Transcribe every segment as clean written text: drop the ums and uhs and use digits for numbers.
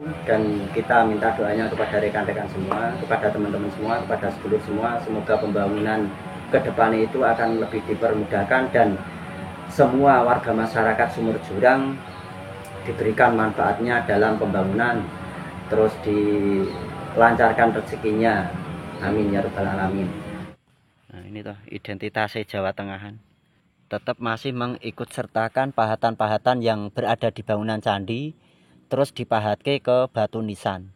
Dan kita minta doanya kepada rekan-rekan semua, kepada teman-teman semua, kepada sedulur semua, semoga pembangunan ke depan itu akan lebih dipermudahkan dan semua warga masyarakat Sumur Jurang diberikan manfaatnya dalam pembangunan, terus dilancarkan rezekinya. Amin ya rabbal alamin. Nah, ini toh identitasnya Jawa Tengahan. Tetap masih mengikut sertakan pahatan-pahatan yang berada di bangunan candi, terus dipahatke ke batu nisan.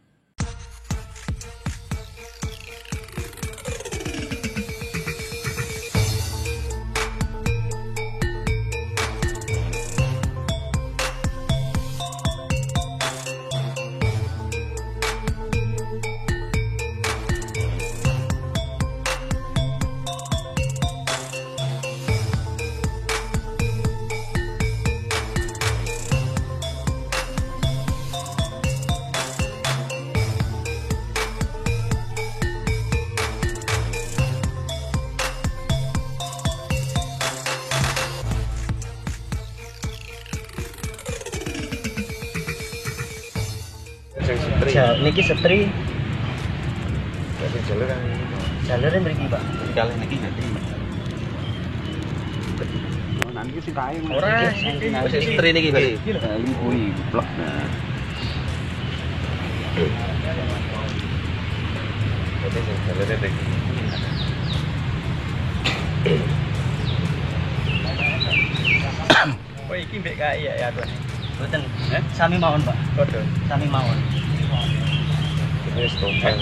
Niki setri. Jalurnya mriki, Pak. Kalih niki setri. Oh, nanti sing kae. Ora, setri niki, Pak. Iki kuwi blok. Nah. Oke, jalurnya mriki. Oh, iki mbek kae ya, Pak. Mboten. Sami mawon, Pak. Padha. Sami mawon. Wis tompel.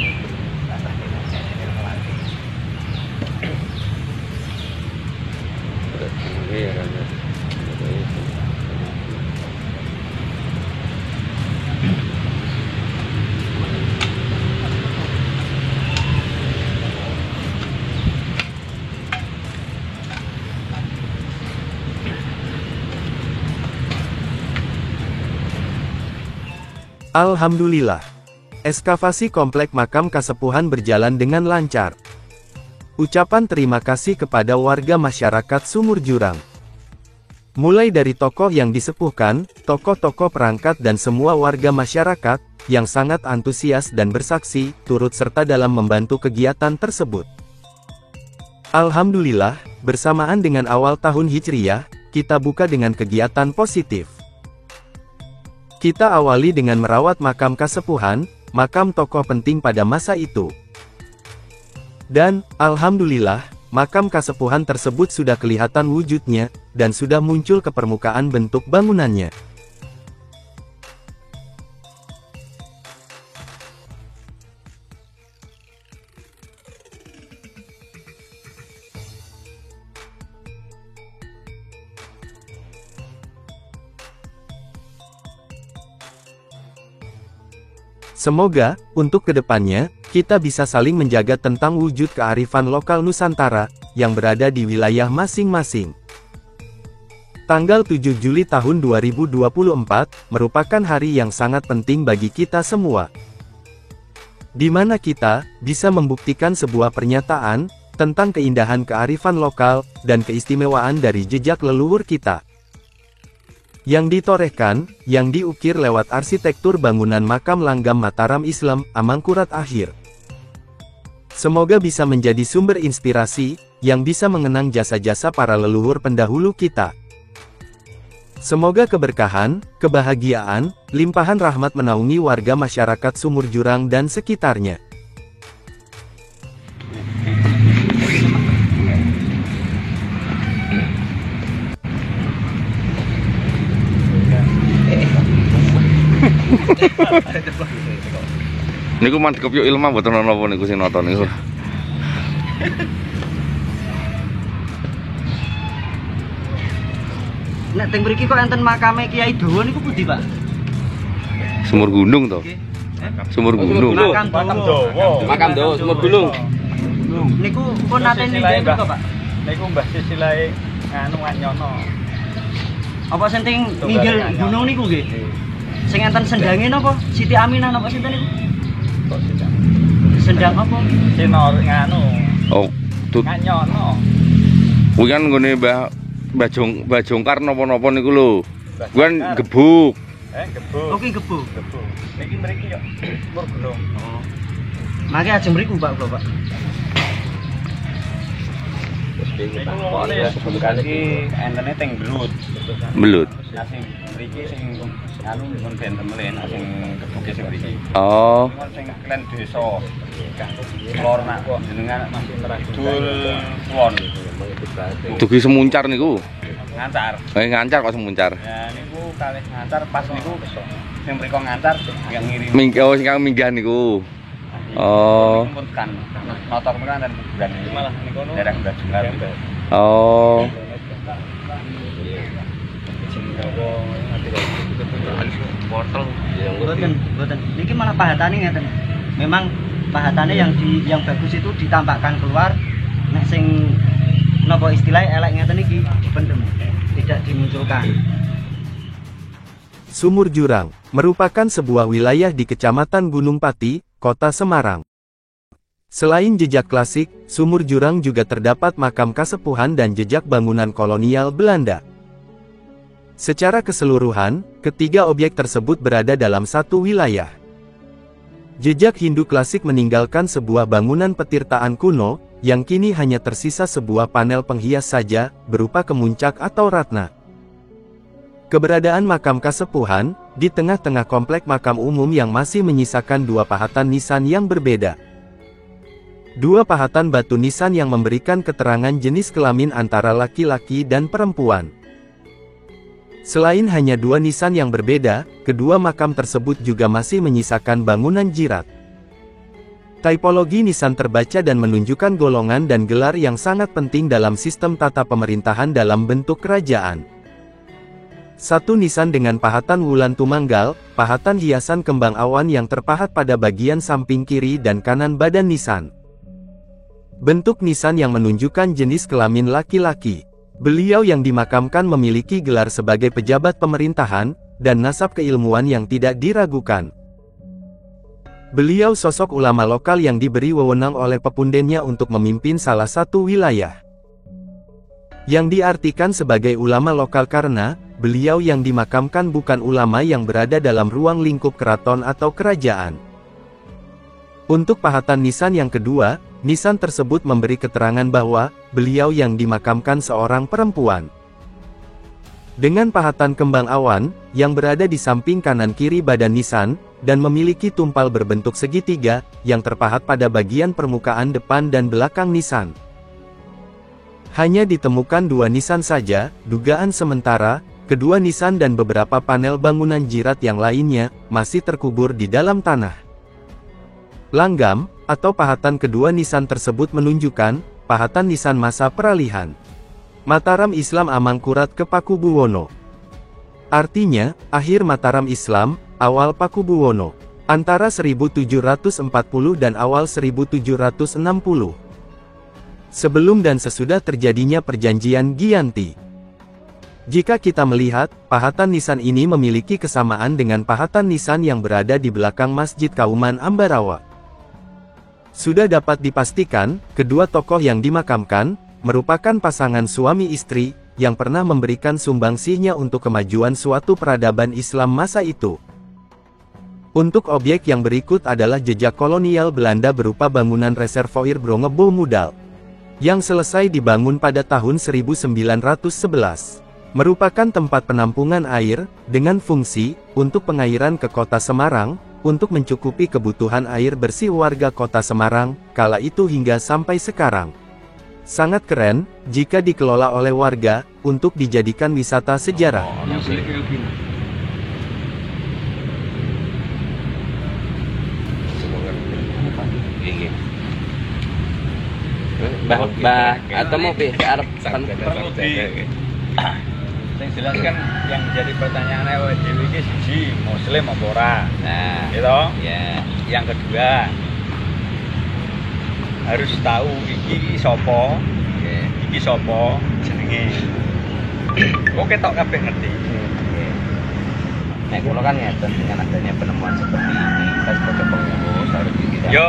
Alhamdulillah, ekskavasi komplek makam Kasepuhan berjalan dengan lancar. Ucapan terima kasih kepada warga masyarakat Sumur Jurang. Mulai dari tokoh yang disepuhkan, tokoh-tokoh perangkat dan semua warga masyarakat, yang sangat antusias dan bersaksi, turut serta dalam membantu kegiatan tersebut. Alhamdulillah, bersamaan dengan awal tahun Hijriyah, kita buka dengan kegiatan positif. Kita awali dengan merawat makam Kasepuhan, makam tokoh penting pada masa itu. Dan, alhamdulillah, makam Kasepuhan tersebut sudah kelihatan wujudnya, dan sudah muncul ke permukaan bentuk bangunannya. Semoga, untuk kedepannya, kita bisa saling menjaga tentang wujud kearifan lokal Nusantara, yang berada di wilayah masing-masing. Tanggal 7 Juli tahun 2024, merupakan hari yang sangat penting bagi kita semua. Di mana kita, bisa membuktikan sebuah pernyataan, tentang keindahan kearifan lokal, dan keistimewaan dari jejak leluhur kita. Yang ditorehkan, yang diukir lewat arsitektur bangunan makam Langgam Mataram Islam, Amangkurat Akhir. Semoga bisa menjadi sumber inspirasi, yang bisa mengenang jasa-jasa para leluhur pendahulu kita. Semoga keberkahan, kebahagiaan, limpahan rahmat menaungi warga masyarakat Sumur Jurang dan sekitarnya. Niku mantep yo ilmu mboten ana apa niku sing nata niku. Nek teng mriki kok enten makame Kiai Dawa niku pundi, Pak? Sumur Gunung to. Sumur Gunung. Makam Dawa, Sumur Gunung. Niku pun nate ninggih kok, Pak? Niku Mbah Sisilae nganu Wanyono. Apa sing teng minggir gunung niku nggih? Sing enten sendange napa? Siti Aminah napa sinten niku? Kok sidang. Sendang apa? Sinor nganu. Oh, tut. Nyono. Kuwi kan nggone Mbah Jongkar napa-napa niku lho. Kuwi kan gebuk. Gebu. Oh ki Gebu. Gebu. Niki mriki yo Sumur Gunung. Oh. Mangke ajeng mriku Pak kula Pak. Niku ngene iki entene teng belut. Belut. Sing mriki sing anu mun ben temelen sing gebuke sing mriki. Oh, Sing klen desa. Lor nak kok jenengan Dul Suwon. dugi semuncar niku. Ngancar. Ngancar kok semuncar. Ya niku kalih ngancar pas niku sing mriko ngancar yang ngirim. Oh, sing kang minggah niku. Oh. Kan motor kan dan bulan ini malah niku daerah Bajungan. Oh. Mboten. Niki malah pahatane ngeten. Memang pahatane yang bagus itu ditampakkan keluar. Nek sing napa istilahnya elek ngeten iki dipendem, tidak dimunculkan. Sumur Jurang merupakan sebuah wilayah di Kecamatan Gunung Pati, Kota Semarang. Selain jejak klasik, Sumur Jurang juga terdapat makam kasepuhan dan jejak bangunan kolonial Belanda. Secara keseluruhan, ketiga objek tersebut berada dalam satu wilayah. Jejak Hindu klasik meninggalkan sebuah bangunan petirtaan kuno, yang kini hanya tersisa sebuah panel penghias saja, berupa kemuncak atau ratna. Keberadaan makam kasepuhan, di tengah-tengah komplek makam umum yang masih menyisakan dua pahatan nisan yang berbeda. Dua pahatan batu nisan yang memberikan keterangan jenis kelamin antara laki-laki dan perempuan. Selain hanya dua nisan yang berbeda, kedua makam tersebut juga masih menyisakan bangunan jirat. Tipologi nisan terbaca dan menunjukkan golongan dan gelar yang sangat penting dalam sistem tata pemerintahan dalam bentuk kerajaan. Satu nisan dengan pahatan wulan tumanggal, pahatan hiasan kembang awan yang terpahat pada bagian samping kiri dan kanan badan nisan. Bentuk nisan yang menunjukkan jenis kelamin laki-laki. Beliau yang dimakamkan memiliki gelar sebagai pejabat pemerintahan, dan nasab keilmuan yang tidak diragukan. Beliau sosok ulama lokal yang diberi wewenang oleh pepundennya untuk memimpin salah satu wilayah. Yang diartikan sebagai ulama lokal karena, beliau yang dimakamkan bukan ulama yang berada dalam ruang lingkup keraton atau kerajaan. Untuk pahatan nisan yang kedua, nisan tersebut memberi keterangan bahwa, beliau yang dimakamkan seorang perempuan. Dengan pahatan kembang awan, yang berada di samping kanan kiri badan nisan, dan memiliki tumpal berbentuk segitiga, yang terpahat pada bagian permukaan depan dan belakang nisan. Hanya ditemukan dua nisan saja, dugaan sementara, kedua nisan dan beberapa panel bangunan jirat yang lainnya, masih terkubur di dalam tanah. Langgam, atau pahatan kedua nisan tersebut menunjukkan, pahatan nisan masa peralihan. Mataram Islam Amangkurat ke Pakubuwono. Artinya, akhir Mataram Islam, awal Pakubuwono. Antara 1740 dan awal 1760. Sebelum dan sesudah terjadinya perjanjian Giyanti. Jika kita melihat, pahatan nisan ini memiliki kesamaan dengan pahatan nisan yang berada di belakang Masjid Kauman Ambarawa. Sudah dapat dipastikan, kedua tokoh yang dimakamkan, merupakan pasangan suami istri, yang pernah memberikan sumbangsihnya untuk kemajuan suatu peradaban Islam masa itu. Untuk objek yang berikut adalah jejak kolonial Belanda berupa bangunan reservoir Brongebo Mudal, yang selesai dibangun pada tahun 1911. Merupakan tempat penampungan air, dengan fungsi, untuk pengairan ke kota Semarang, untuk mencukupi kebutuhan air bersih warga kota Semarang, kala itu hingga sampai sekarang. Sangat keren, jika dikelola oleh warga, untuk dijadikan wisata sejarah. Mbah, atau mau ke arep perlu yang jelas kan yang jadi pertanyaan awake dhewe iki siji muslim apa ora. Nah, gitu. ya. Yang kedua harus tahu iki sapa. Oke. Iki sapa jenenge. Oke tok kabeh ngerti. Nek kula kan ngeten dengan adanya penemuan seperti ini, kita sebagai pengurus harus tidak Yo,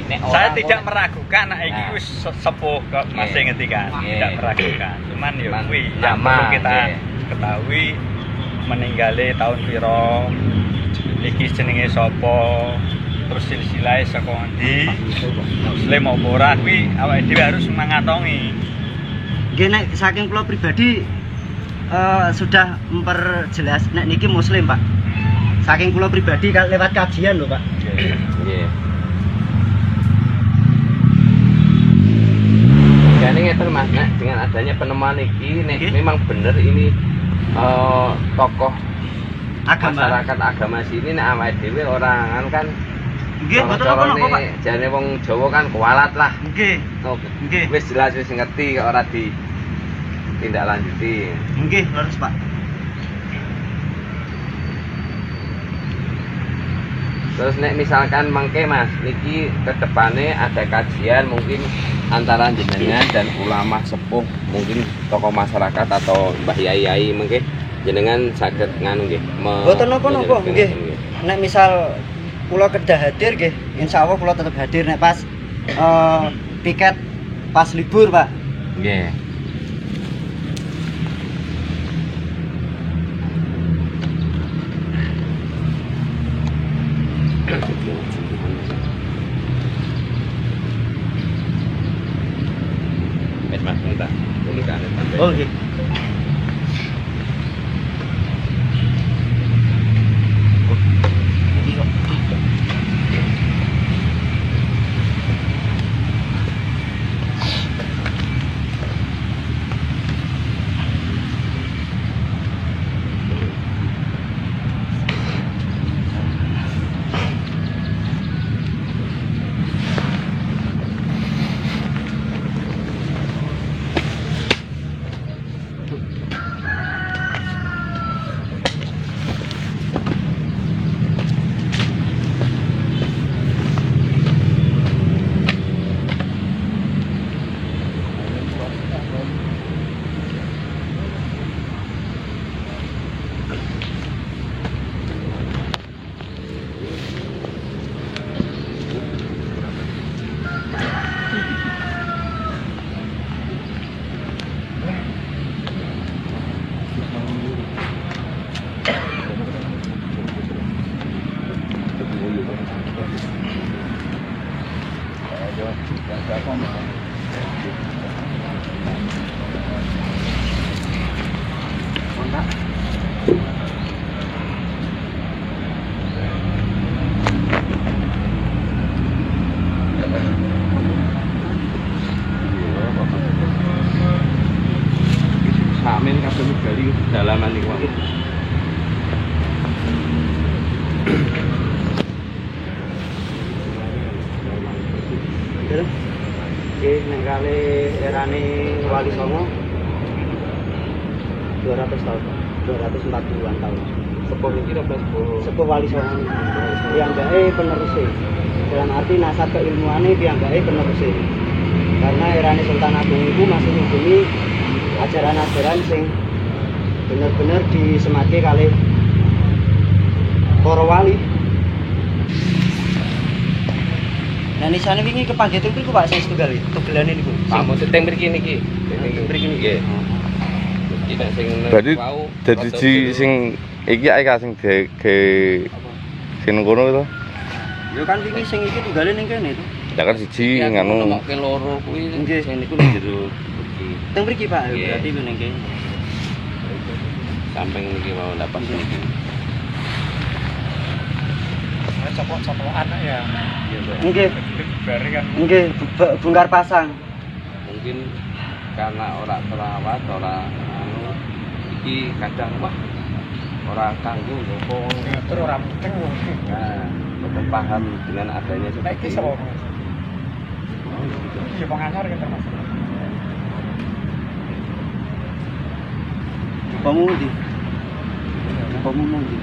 nek saya orang tidak kok- meragukan nek iki wis sepuh kok masih ngerti kan. Oke. Tidak meragukan. Cuman yo Cuman kuwi yang lama, perlu kita oke. ketahui meninggali tahun piro, iki jenenge sapa, terus silsilahe saka endi, muslim apa ora kuwi awake dhewe harus mengantongi. Nggih nek saking kula pribadi sudah memperjelas nek niki muslim, Pak. Saking kula pribadi lewat kajian lho, Pak. Nggih. Jadi ngeten Mas, nek dengan adanya penemuan iki nek memang bener ini tokoh Agama. masyarakat agama sini nek awake dhewe orang kan Nggih, mboten napa-napa, Pak. jane wong Jawa kan kualat lah. Nggih. Nggih. Wis jelas wis ngerti kok ora ditindaklanjuti. Nggih, leres, Pak. Terus nek misalkan mangke Mas, niki kedepane ada kajian mungkin antara jenengan dan ulama sepuh, mungkin tokoh masyarakat atau mbah yai mungkin jenengan saged nganu nggih. Mboten napa-napa, nggih. Nek misal kula kedah hadir nggih, insyaallah kula tetep hadir nek pas piket pas libur, Pak. Nggih. Mas, minta tulisannya sampai. Oh, nggih. Sakmen kabeh gali dalaman niku. Nggih, nek kali erane Wali Songo 200 tahun, 240-an tahun. Sepuh iki ora Sepuh Wali Songo. Piyambake penerusé. Dalam arti nasab keilmuane piyambake penerusé. Karena erane Sultan Agung itu masih ngubungi ajaran-ajaran sing bener-bener disemake kali para wali. Nah nisane wingi kepanggih mriku Pak sing setunggal iki, tugelane niku. Pamu seteng mriki niki. Mriki niki. Nggih. Iki sing Berarti dadi sing iki ae ka sing sing ngono to. Yo kan wingi sing iki tunggale ning kene to. Ya kan siji nganu. Nemokke loro kuwi Nggih. sing niku ning jero iki. Teng mriki Pak, Nggih. berarti ning kene. Samping niki mau dapat niki. Copok-copok anak ya. Nggih, Bari kan nggih bongkar pasang. Mungkin karena ora terawat, ora anu iki kadang wah ora kanggo opo. terus ora penting. Nah, betul paham dengan adanya Nek seperti iki ini. sapa? Ya pengasar kan termasuk. Jumpamu ndi? Jumpamu ndi?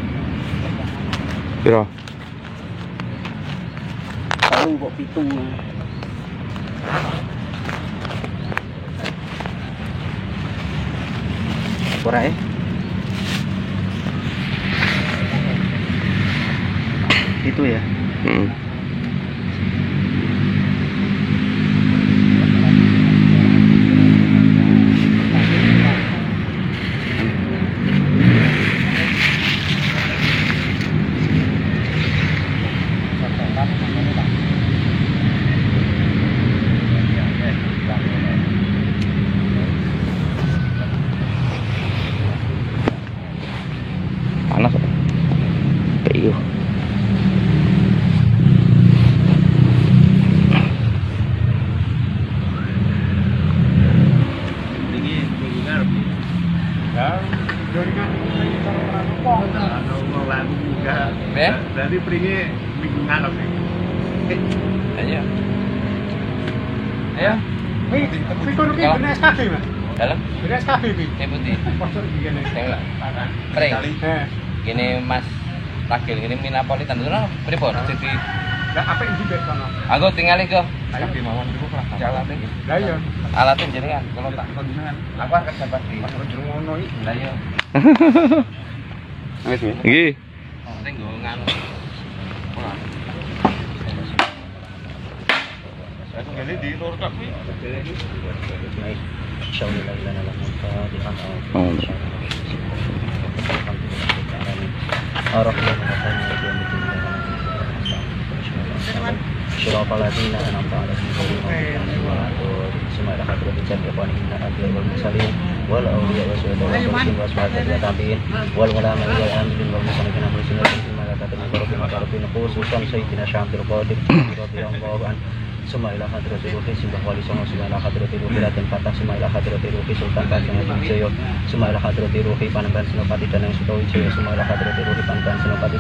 Piro? Tahu kok pitung. Ora itu ya. springnya minggu ngalor nih. Ayo. Ayo. Tapi kono ki bener SKB, Mas. Dalam. Bener SKB iki. Yang putih. Postur iki ngene. Saya pring. Gini Mas Tagil gini Minapolitan itu lah pripun jadi Lah apa yang dibet kono? aku tinggal iku Ayo mawon niku alatnya Lah iya. alatnya jenengan kalau tak konjenengan aku akan dapat di Pas jero ngono iki. lah iya Nggih. sing nggo nganu Aku ngene di lor tak kuwi. صراط الذين أنعمت عليهم غير المغضوب عليهم ولا الضالين ثم إلى حضرة الجنة إخوانهم من الأنبياء والمرسلين والأولياء والشهداء والصالحين والصالحات والتابعين والعلماء والعاملين والمصنفين والمرسلين ثم إلى حضرة المقربين خصوصا سيدنا شعب القادر رضي الله عنه ثم إلى حضرة روحي Simbah Wali Songo ثم إلى حضرة روحي Raden Fatah ثم إلى حضرة روحي Sultan Kajang Wijaya ثم إلى حضرة روحي Panembahan Senopati Danang Sutawijaya ثم إلى حضرة روحي Panembahan Senopati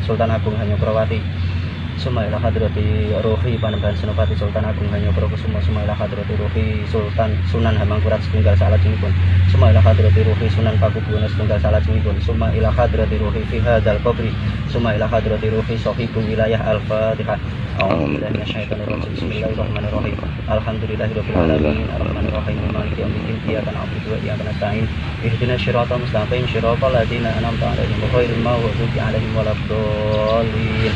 Sultan Agung Hanyokrawati Suma ila hadrati rohi Panembahan Senopati Sultan Agung Hanyokrokusumo Suma ila hadrati rohi Sunan Hamangkurat setunggal salajengipun Suma ila hadrati rohi Sunan Pakubuwana setunggal salajengipun Suma ila hadrati rohi fi hadzal qabri Suma ila hadrati rohi sahibu wilayah Al-Fatihah A'udzubillahi minasyaitonir rajim Bismillahirrahmanirrahim Alhamdulillahirabbil alamin arrahmanirrahim maliki yaumiddin iyyaka na'budu wa iyyaka nasta'in ihdinas siratal mustaqim siratal ladzina an'amta 'alaihim ghairil maghdubi 'alaihim waladdallin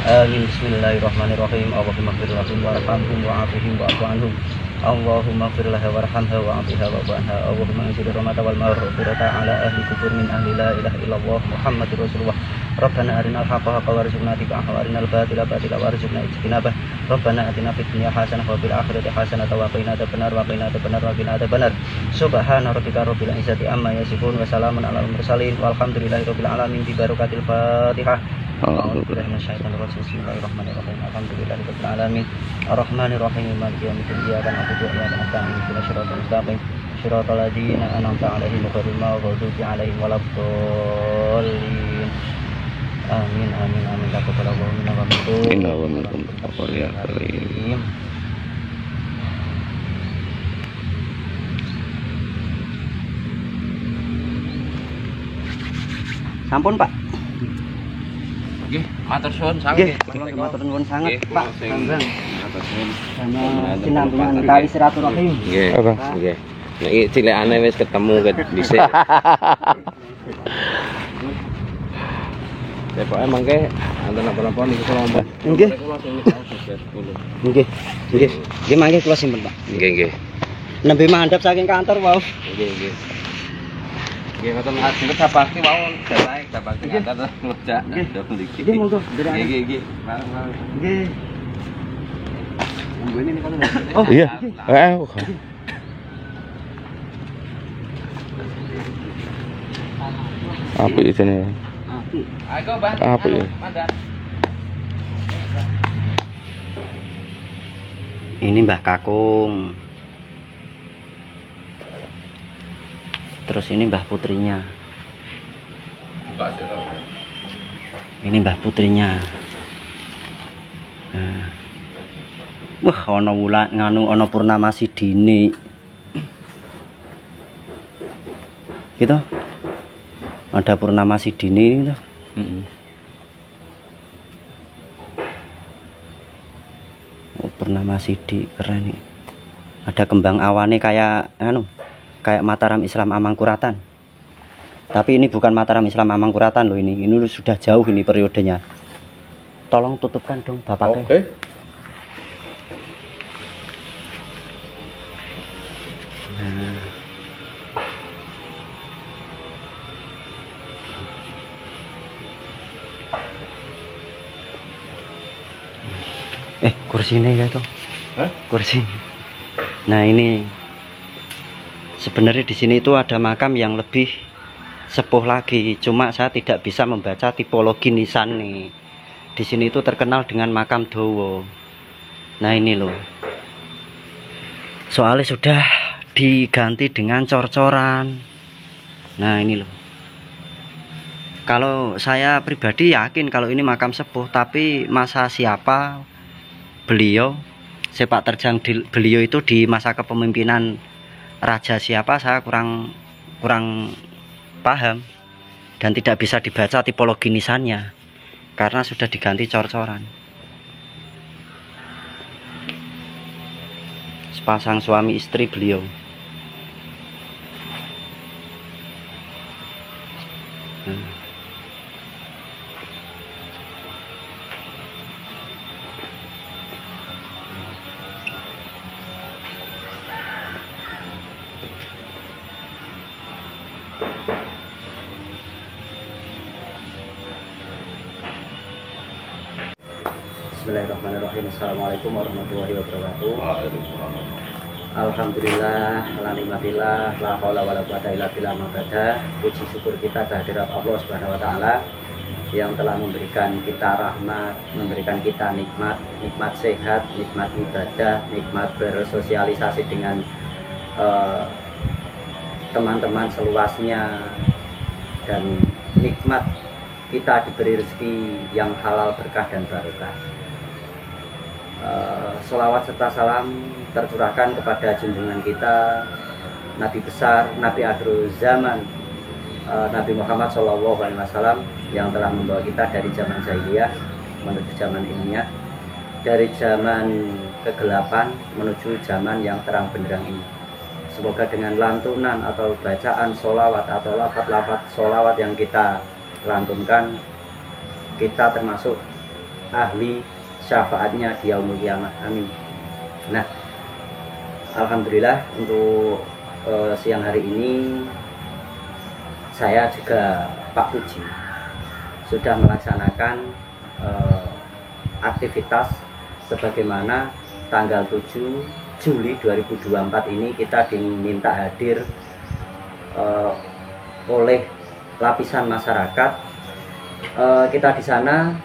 Amin. Bismillahirrahmanirrahim. Allahumma ighfir lahum warhamhum wa'afihim wa'fu anhum. Allahumma ighfir laha warhamha wa'afiha wa'fu anha. Allahumma anzil rahmata wal maghfirata ala ahli kubur min ahli la ilaha illallah Muhammadur Rasulullah. Rabbana arinal haqqa haqqan warzuqna ittiba'ahu wa arinal batila batila warzuqna ijtinabah. Rabbana atina fid dunya hasanah wa fil akhirati hasanah wa qina adzabannar wa qina adzabannar wa qina adzabannar. Subhana rabbika rabbil izzati amma yasifun wa salamun alal mursalin walhamdulillahi rabbil alamin bi barakatil Fatihah. A'udzubillahi minasyaitonir rajim. Bismillahirrahmanirrahim. Alhamdulillahirabbil alamin. Arrahmanirrahim. Maliki yaumiddin. Iyyaka na'budu wa iyyaka nasta'in. Ihdinas siratal mustaqim. Siratal ladzina an'amta 'alaihim ghairil maghdubi 'alaihim waladdallin. Amin amin amin. Taqabbalallahu minna wa minkum. Inna wa minkum ya karim. Sampun Pak. nggih matur suwun sanget Nggih, matur nuwun sanget Nggih, Pak. sing Bambang. matur suwun Sama sinambungan tali silaturahim. nggih nggih nek iki cilikane wis ketemu ket dhisik ya pokoke mangke anten apa-apa niku kula mbah Nggih. kula sing Nggih. Nggih. Nggih mangke kula simpen Pak. nggih nggih Nembe mandhap saking kantor wau. nggih nggih nggih ngoten ajeng sabakti mawon jatahe sabakti kantor terus nglojak ndok mriki Nggih monggo. nggih nggih bareng-bareng Nggih. monggo ini kan Oh Iya. Apa itu nih? ayo Mbah Apa ya? mandan Ini Mbah Kakung. Terus ini Mbah putrinya. Ini Mbah putrinya. Nah. Wah, ana wulan nganu ana purnama sidine. Gitu. Ada purnama sidine gitu. Oh, purnama sidi keren nih. Ada kembang awane kayak anu, kayak Mataram Islam Amangkuratan. Tapi ini bukan Mataram Islam Amangkuratan loh ini. Ini sudah jauh ini periodenya. Tolong tutupkan dong bapaknya. Oke. Nah. Kursi ini ya tuh. Kursi. Nah ini sebenarnya di sini itu ada makam yang lebih sepuh lagi. Cuma saya tidak bisa membaca tipologi nisan nih. Di sini itu terkenal dengan makam Dowo. Nah ini loh. Soalnya sudah diganti dengan cor-coran. Nah ini loh. Kalau saya pribadi yakin kalau ini makam sepuh, tapi masa siapa beliau, sepak terjang beliau itu di masa kepemimpinan raja siapa, saya kurang paham dan tidak bisa dibaca tipologi nisannya karena sudah diganti cor-coran. Sepasang suami istri beliau. Bismillahirrahmanirrahim. Assalamualaikum warahmatullahi wabarakatuh. Alhamdulillah, alhamdulillah, la haula wala quwata illa billah mabada. Puji syukur kita kehadirat Allah Subhanahu wa taala yang telah memberikan kita rahmat, memberikan kita nikmat sehat, nikmat ibadah, nikmat bersosialisasi dengan teman-teman seluasnya, dan nikmat kita diberi rezeki yang halal, berkah dan barokah. Sholawat serta salam tercurahkan kepada junjungan kita, Nabi besar, Nabi akhir zaman, Nabi Muhammad SAW, yang telah membawa kita dari zaman jahiliyah menuju zaman ilmiah, dari zaman kegelapan menuju zaman yang terang benderang ini. Semoga dengan lantunan atau bacaan sholawat atau lafaz-lafaz sholawat yang kita lantunkan, kita termasuk ahli syafaatnya di yaumul qiyamah. Amin. Nah, alhamdulillah untuk siang hari ini saya juga Pak Puji sudah melaksanakan aktivitas sebagaimana tanggal 7 Juli 2024 ini kita diminta hadir oleh lapisan masyarakat. Kita di sana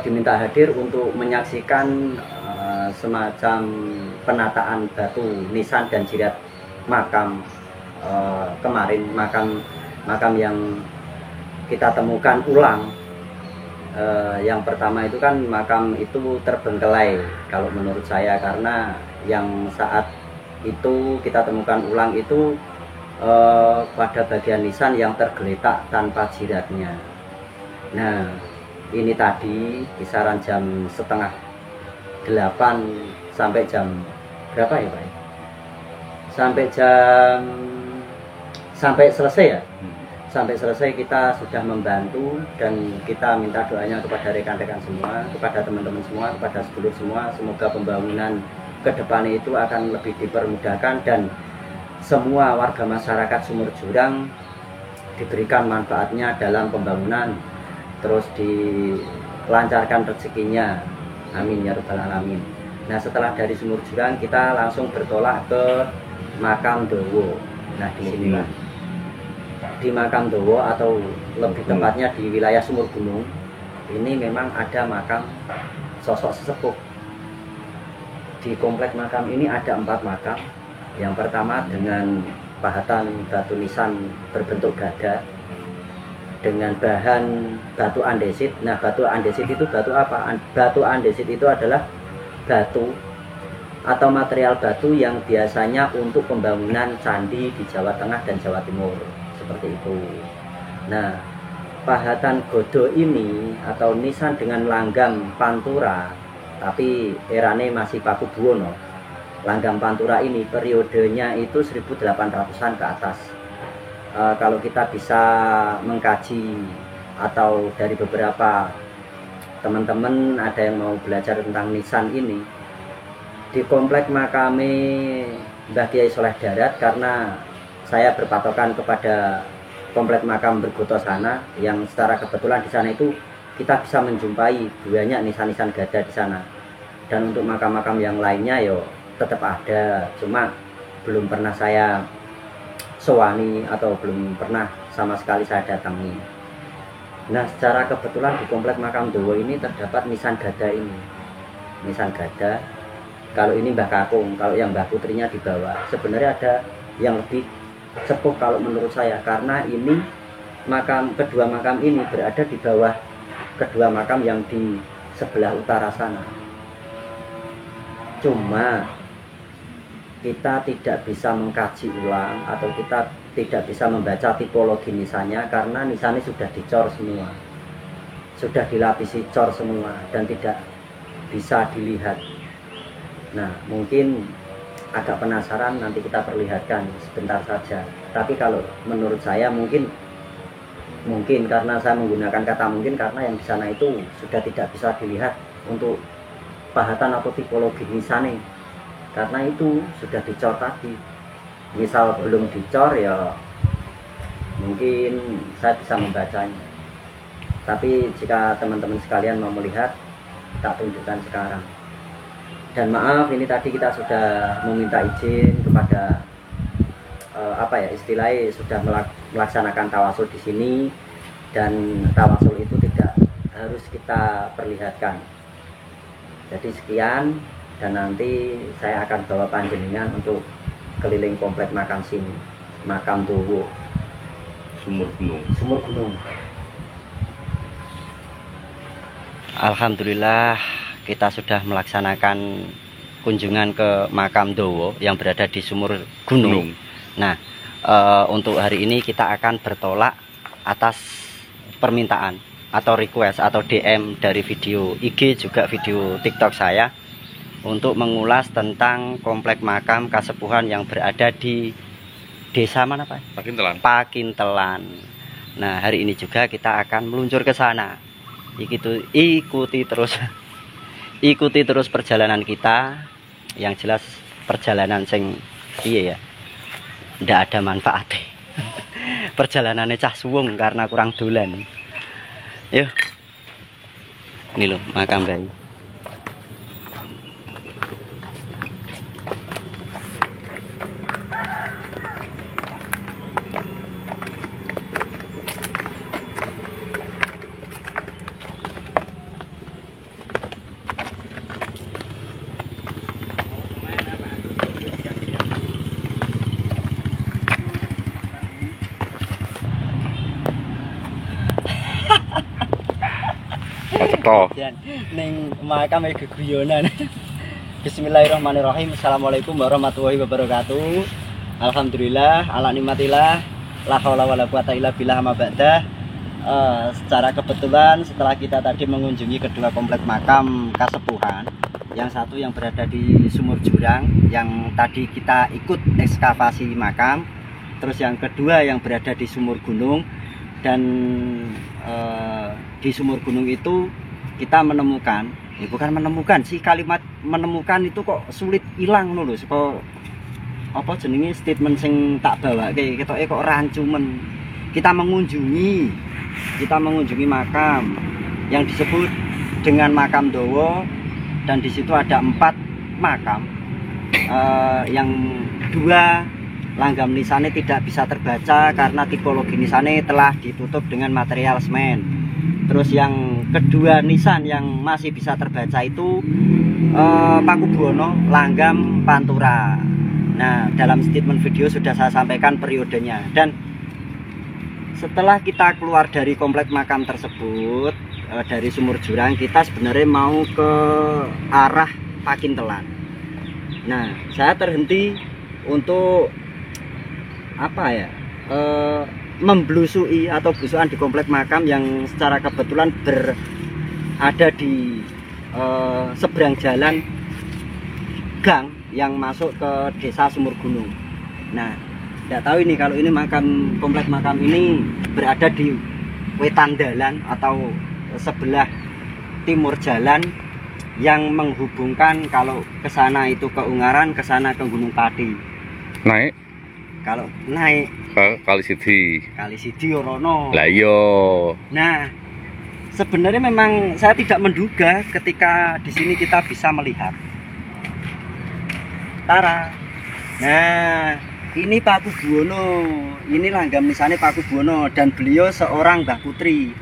diminta hadir untuk menyaksikan semacam penataan batu nisan dan jirat makam kemarin, makam yang kita temukan ulang. Yang pertama itu kan makam itu terbengkelai kalau menurut saya, karena yang saat itu kita temukan ulang itu pada bagian nisan yang tergeletak tanpa jiratnya. Nah, ini tadi kisaran jam setengah 8 sampai jam berapa ya Pak? Sampai selesai ya? Sampai selesai kita sudah membantu, dan kita minta doanya kepada rekan-rekan semua, kepada teman-teman semua, kepada sedulur semua. Semoga pembangunan ke depan itu akan lebih dipermudahkan dan semua warga masyarakat Sumur Jurang diberikan manfaatnya dalam pembangunan, terus dilancarkan rezekinya. Amin ya rabbal alamin. Nah, setelah dari Sumur Jurang kita langsung bertolak ke Makam Dowo. Nah, di sinilah di Makam Dowo, atau lebih tepatnya di wilayah Sumur Gunung ini, memang ada makam sosok sesepuh. Di komplek makam ini ada 4 makam. Yang pertama dengan pahatan batu nisan berbentuk gada dengan bahan batu andesit. Nah, batu andesit itu batu apa? Batu andesit itu adalah batu atau material batu yang biasanya untuk pembangunan candi di Jawa Tengah dan Jawa Timur, seperti itu. Nah, pahatan godo ini atau nisan dengan langgam pantura, tapi erane masih Pakubuwono. Langgam pantura ini periodenya itu 1800-an ke atas. Kalau kita bisa mengkaji atau dari beberapa teman-teman ada yang mau belajar tentang nisan ini di komplek makame Mbah Kiai Soleh Darat, karena saya berpatokan kepada komplek makam Bergoto sana, yang secara kebetulan di sana itu kita bisa menjumpai banyak nisan-nisan gada di sana. Dan untuk makam-makam yang lainnya yo tetap ada, cuma belum pernah saya sewani atau belum pernah sama sekali saya datangi. Nah, secara kebetulan di komplek Makam Dowo ini terdapat nisan gada ini. Nisan gada. Kalau ini Mbah Kakung, kalau yang Mbah Putrinya di bawah. Sebenarnya ada yang lebih sepuh kalau menurut saya, karena ini kedua makam ini berada di bawah kedua makam yang di sebelah utara sana. Cuma kita tidak bisa mengkaji ulang atau kita tidak bisa membaca tipologi nisannya karena nisannya sudah dicor semua, sudah dilapisi cor semua dan tidak bisa dilihat. Nah, mungkin agak penasaran, nanti kita perlihatkan sebentar saja. Tapi kalau menurut saya mungkin karena saya menggunakan kata mungkin karena yang di sana itu sudah tidak bisa dilihat untuk pahatan atau tipologi nisane, karena itu sudah dicor tadi. Misal belum dicor ya mungkin saya bisa membacanya, tapi jika teman-teman sekalian mau melihat, tak tunjukkan sekarang. Dan maaf, ini tadi kita sudah meminta izin kepada istilahnya sudah melaksanakan tawasul di sini, dan tawasul itu tidak harus kita perlihatkan. Jadi sekian, dan nanti saya akan bawa panjenengan untuk keliling komplek makam sini, makam Dowo, Sumur Gunung. Alhamdulillah kita sudah melaksanakan kunjungan ke makam Dowo yang berada di Sumur Gunung. Nah, untuk hari ini kita akan bertolak atas permintaan atau request atau DM dari video IG juga video TikTok saya untuk mengulas tentang komplek makam kasepuhan yang berada di desa mana Pak? Pakintelan. Nah, hari ini juga kita akan meluncur ke sana. Ikuti terus perjalanan kita. Yang jelas perjalanan sing iya ya, ndak ada manfaatnya. Perjalanannya cah suwung karena kurang dolan. Yuk, ini loh makam bayi. Neng makam geguyonan. Bismillahirrahmanirrahim. Assalamualaikum warahmatullahi wabarakatuh. Alhamdulillah, ala nikmatillah, la haula wala quwata illa billah ma ba'da. Secara kebetulan setelah kita tadi mengunjungi kedua komplek makam kasepuhan, yang satu yang berada di Sumur Jurang yang tadi kita ikut ekskavasi makam, terus yang kedua yang berada di Sumur Gunung, dan di Sumur Gunung itu kita menemukan, bukan menemukan sih, kalimat menemukan itu kok sulit hilang lho, kok apa jenenge statement sing tak bawa kayak ketoke kok rancumen. Kita mengunjungi makam yang disebut dengan makam Dowo, dan di situ ada 4 makam, yang 2 langgam nisannya tidak bisa terbaca karena tipologi nisannya telah ditutup dengan material semen. Terus yang kedua nisan yang masih bisa terbaca itu Paku Buwono langgam Pantura. Nah, dalam statement video sudah saya sampaikan periodenya. Dan setelah kita keluar dari komplek makam tersebut, dari Sumur Jurang, kita sebenarnya mau ke arah Pakintelan. Nah, saya terhenti untuk memblusui atau belusuan di komplek makam yang secara kebetulan berada di seberang jalan gang yang masuk ke desa Sumur Gunung. Nah, tidak tahu ini kalau ini komplek makam ini berada di wetan dalan atau sebelah timur jalan yang menghubungkan kalau ke sana itu ke Ungaran, ke sana ke Gunung Pati. Naik? Kalau naik Kali Sidi Rono. Lah iya. Nah, sebenarnya memang saya tidak menduga ketika di sini kita bisa melihat Tara. Nah, ini Paku Buwono. Ini langgam nisannya Paku Buwono dan beliau seorang Mbah Putri.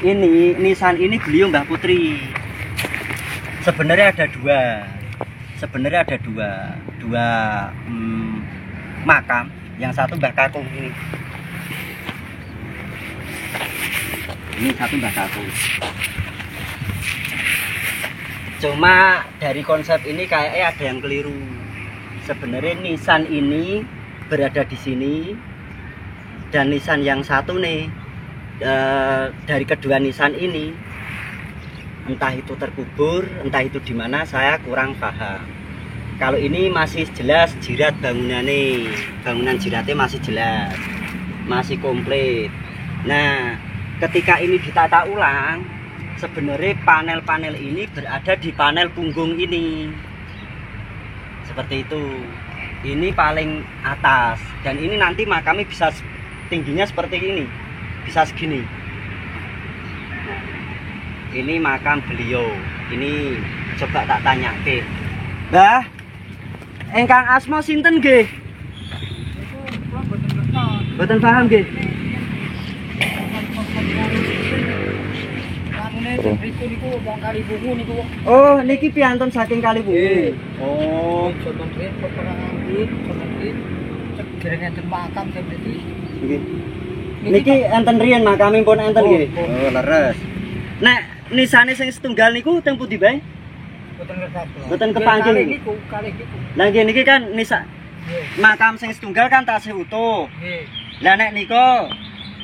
Ini nisan ini beliau Mbah Putri. Sebenarnya ada dua makam. Yang satu Mbah Kakung ini. Ini satu Mbah Kakung. Cuma dari konsep ini kayaknya ada yang keliru. Sebenarnya nisan ini berada di sini dan nisan yang satu nih dari kedua nisan ini entah itu terkubur, entah itu di mana, saya kurang paham. Kalau ini masih jelas jirat bangunannya, bangunan jiratnya masih jelas, masih komplit. Nah, ketika ini ditata ulang, sebenarnya panel-panel ini berada di panel punggung ini. Seperti itu. Ini paling atas dan ini nanti makamnya bisa tingginya seperti ini. Bisa segini. Ini makam beliau. Ini coba tak tanya ke. Mbah, engkang asma sinten nggih? Mboten paham nggih. Oh, niki piantun saking Kalibungu. Oh, niki enten riyen makame pun enten nggih. Oh, leres. Nek nisane sing setunggal niku teng pundi bae? Mboten kepanggih. Lah nggih niki kan nisa makam sing setunggal kan tasih utuh. Lah nek nika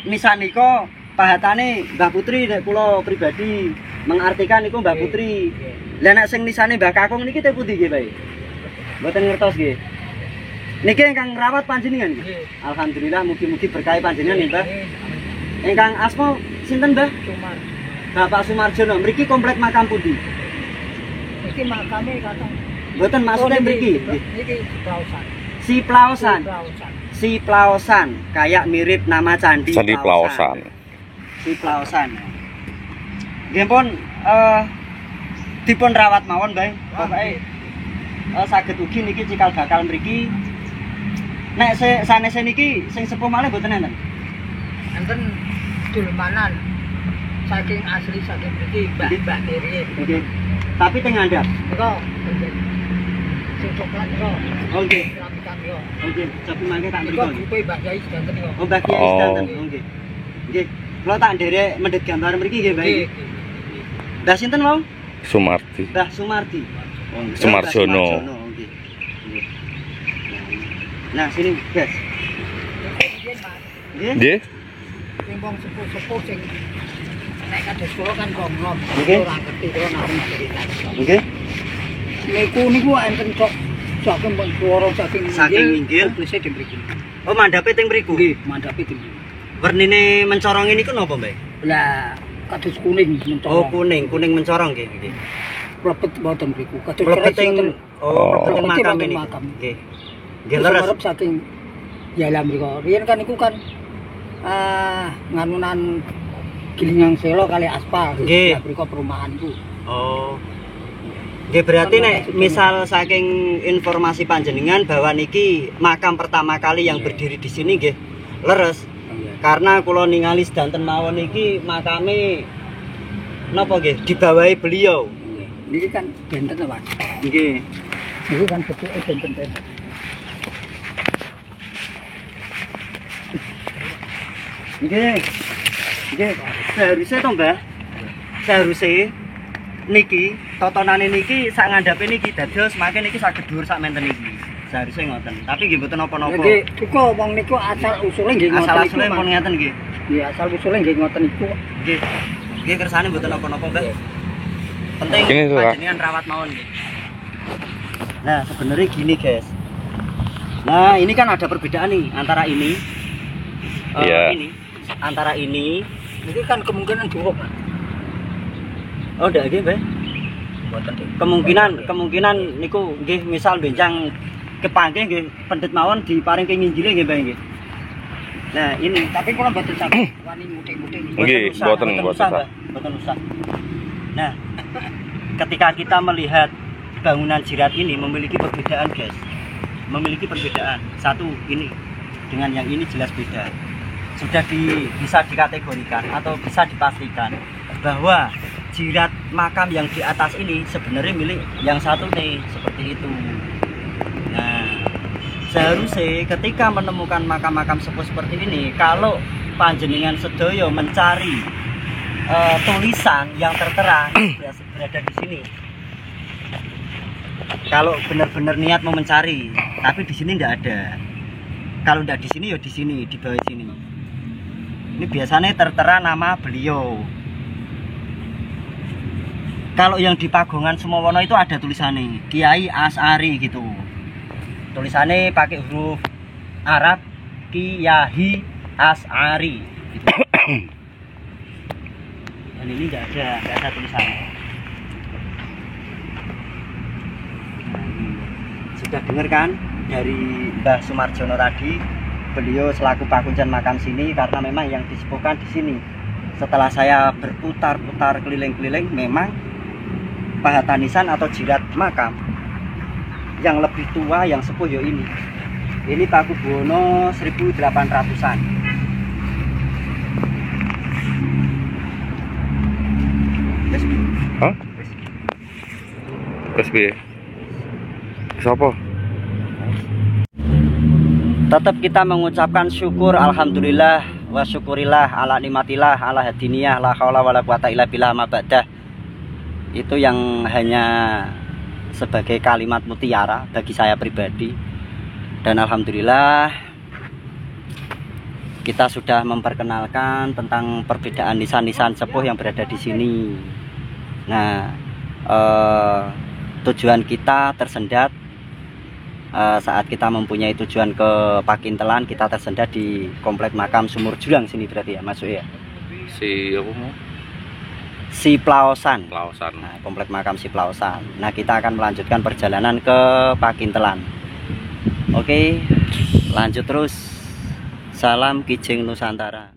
nisan nika pahatane Mbah Putri nek kula pribadi mengartikan niku Mbah Putri. Lah nek sing nisane Mbah Kakung niki teng pundi nggih bae? Mboten ngertos nggih. Niki ingkang ngrawat panjenengan nggih. Alhamdulillah mugi-mugi berkah panjenengan nggih, Mbah. Ingkang asma sinten, Mbah? Sumar. Bapak Sumarjono, mriki komplek makam pundi? Iki makame Kakang. Mboten maksudnya mriki. Niki Plaosan. Si Plaosan. Si Plaosan, kayak mirip nama candi Plaosan. Si Plaosan. Nggih pun dipun rawat mawon bae. Pokoke saged ugi niki cikal bakal mriki. Nek sanese niki sing sepuh malih mboten enten. Enten dulmanan saking asli saking mriki Mbah Niri. Nggih. Tapi teng ngandhap. Niku sing coklat niku. Oh nggih. Keramikan niku. Oke, tapi mangke tak Niku mriki. grupe Mbah Yai sedanten niku. Oh, Mbah Kiai sedanten. Nggih. Nggih. Kula tak nderek mendhet gambar mriki nggih, Mbah. Mbah sinten wau? Sumardi. Mbah Sumardi. Oh, nggih. Sumarjono. Nggih. Nggih. Nah, sini, Guys. Nggih. Nggih. Sing wong sepuh-sepuh sing nek kados kula kan komlom. Nggih. Ora ngerti kula namung cerita. Nggih. Niku enten kok saking swara saking Inggil. Komplese di mriki. Oh, mandhape teng mriku. Nggih, mandhape di mriki. Wernine mencorong niku napa, Mbah? Lah kados kuning Oh, mencorong. kuning mencorong nggih, nggih. Plepet mboten mriku. Kados Mlebet keres mboten. teng makam Mlebet ini. makam. Nggih. Nggih leres. Arep saking jalan mriku. Riyen kan niku kan nganunan Gilingang Selo kali aspal. Nggih. Nah, mriku perumahan iku. Oh. Nggih berarti nek misal saking informasi panjenengan bahwa niki makam pertama kali yang berdiri di sini nggih leres. Karena kula ningali sedanten mawon niki makame napa nggih dibawahi beliau. Niki kan benten Mas. Nggih. Niki kan bentuke benten. Nggih. Nggih. Seharusnya to, Mbah. Seharusnya niki totonane niki sak ngandhape niki dados makin niki saged dhuwur sak menten niki. Seharusnya ngoten. Tapi nggih mboten napa-napa. Nggih, duka wong niku asal usule nggih ngoten. Asal usule pun ngeten nggih. Nggih, asal usule nggih ngoten iku. Nggih. Nggih kersane mboten napa-napa, Mbah. Penting Gini, Pak. panjenengan rawat mawon nggih. Nah, sebenarnya gini, guys. Nah, ini kan ada perbedaan nih antara ini Iya. ini antara ini. Niki kan kemungkinan durung. Oh, ndak nggih, Mbah. Mboten nggih. Kemungkinan niku nggih misal benjang kepanggih nggih pendhet mawon diparingke nginjile nggih, Mbah nggih. Nah, ini Tapi kula mboten saged wani mutik-mutik niki. Nggih, boten boten usah, usah. Mbah. Boten usah. Nah, ketika kita melihat bangunan jirat ini memiliki perbedaan, guys. Memiliki perbedaan. Satu ini dengan yang ini jelas beda. Sudah bisa dikategorikan atau bisa dipastikan bahwa jirat makam yang di atas ini sebenarnya milik yang satu nih, seperti itu. Nah, seharusnya ketika menemukan makam-makam sepuh seperti ini, kalau panjenengan sedaya mencari tulisan yang tertera berada di sini. Kalau benar-benar niat mau mencari, tapi di sini tidak ada. Kalau tidak di sini ya di sini, di bawah sini. Ini biasanya tertera nama beliau. Kalau yang di Pagongan Sumowono itu ada tulisannya Kiai Asy'ari gitu. Tulisannya pakai huruf Arab Kiai Asy'ari gitu. Dan ini nggak ada tulisannya. Nah, ini sudah dengar kan dari Mbah Sumarjono tadi, beliau selaku pakuncen makam sini, karena memang yang disepuhkan di sini. Setelah saya berputar-putar keliling-keliling, memang pahatanisan atau jirat makam yang lebih tua yang sepuh ya ini. Ini Pakubuwono 1800-an. Hah? Terus piye? Sopo? Tetap kita mengucapkan syukur alhamdulillah wa syukurillah ala nikmatillah ala hadiniyah la haula wala quwata illa billah ma ba'dah. Itu yang hanya sebagai kalimat mutiara bagi saya pribadi. Dan alhamdulillah kita sudah memperkenalkan tentang perbedaan nisan-nisan sepuh yang berada di sini. Nah, tujuan kita tersendat saat kita mempunyai tujuan ke Pakintelan, kita tersendat di komplek makam Sumur Julang sini berarti ya, masuk ya. Si apa mau? Si Plaosan. Plaosan. Nah, komplek makam Si Plaosan. Nah, kita akan melanjutkan perjalanan ke Pakintelan. Oke, lanjut terus. Salam Kijing Nusantara.